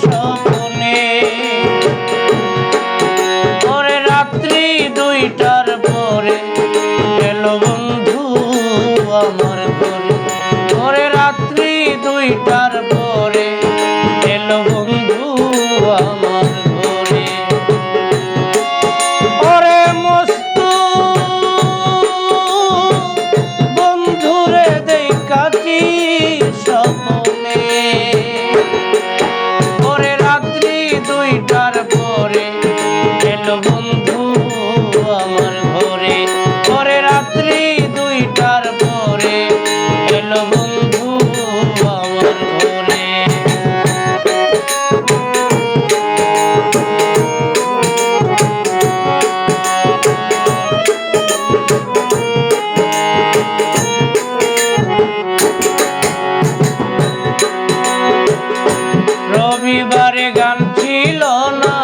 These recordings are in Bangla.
স্বপ্নে। ওরে রাত্রি 2টার পরে এলো বন্ধু আমার ঘরে। ওরে রাত্রি 2টার পরে এলো বন্ধু আমার ঘরে। ওরে মস্তু বন্ধুরে দেখাছি স্বপ্নে। ওরে রাত্রি 2টার পরে এলো বন্ধু আমার ঘরে। ওরে রাত্রি 2টার পরে এলো বন্ধু আমার ঘরে। রবিবারে গান ছিল না,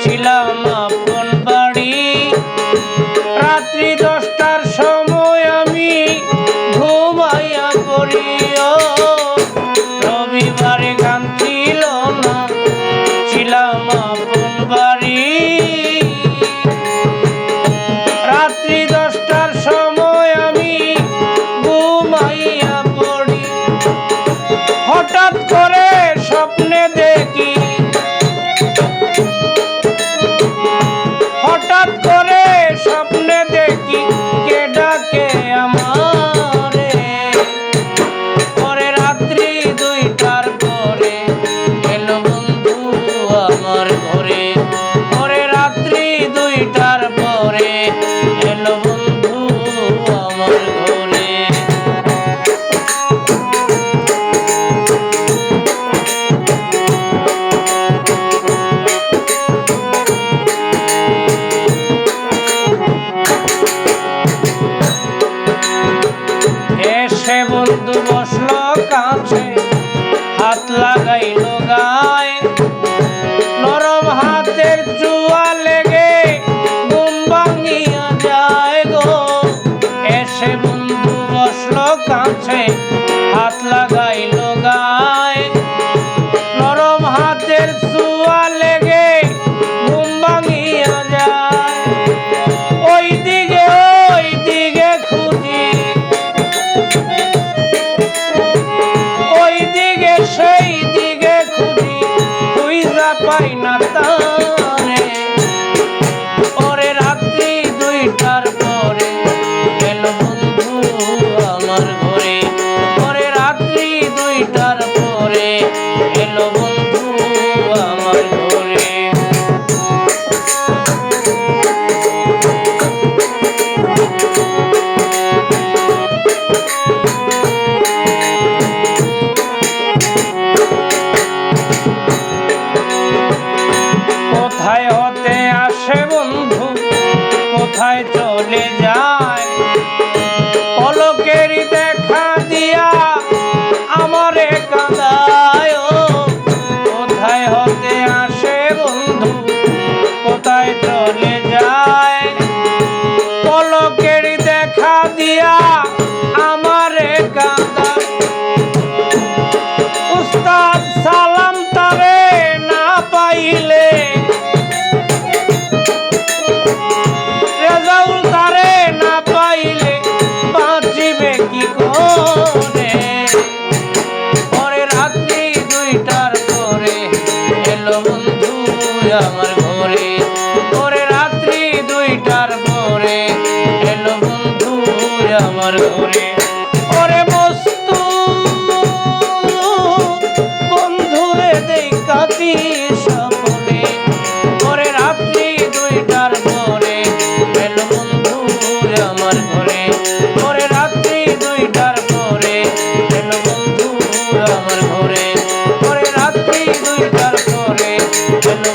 ছিলাম আপন বাড়ি। রাত্রি 10টার সময় আমি ঘুমাইয়া পড়ি। ও রবিবারে গান ছিল না, ছিলাম আপন বাড়ি। রাত্রি 10টার সময় আমি ঘুমাইয়া পড়ি। হঠাৎ করে স্বপ্নে দেখি, হঠাৎ করে স্বপ্নে দেখি কে ডাকে আমারে। ওরে রাত্রি 2টার পরে এলো বন্ধু আমার ঘরে। ওরে রাত্রি 2টার পরে এলো বন্ধু আমার ঘরে। এসে বন্ধু বসলো কাছে, হাত লাগাইলো গায়ে। নরম হাতের জুয়া লেগে ঘুম ভাঙিয়া যায় গো। এসে বন্ধু বসলো কাছে, হাত লাগাইলো গায়ে। নরম হাতের জুয়া লেগে ঘুম ভাঙিয়া যায়। ওই দিকে খুঁজি, ওই দিকে সেই দিকে খুঁজি, খুঁজা পাই না তারে। ওরে রাত্রি 2টার পরে এলো বন্ধু আমার ঘরে। ওরে রাত্রি 2টার পরে এলো বন্ধু আমার ঘরে। কোথায় হতে আসে বন্ধু, কোথায় চলে যায়। পলকেরই দেখা দিয়া আমারে কাঁদায়। কোথায় হতে আসে বন্ধু, কোথায় চলে যায়। পলকেরই দেখা দিয়া আমারে কাঁদায়। উস্তাদ সালাম তারে না পাইলে, রেজাউল তারে না পাইলে বাঁচিবে কি করে। ওরে রাত্রি 2টার পরে এলো বন্ধু আমার ঘরে। ওরে রাত্রি 2টার পরে এলো বন্ধু আমার ঘরে। ওরে মস্তু বন্ধুরে দেখাছি স্বপ্নে। ওরে রাত্রি 2টার পরে এলো বন্ধু আমার ঘরে। ওরে রাত্রি 2টার পরে এলো বন্ধু আমার ঘরে। ওরে রাত্রি 2টার পরে এলো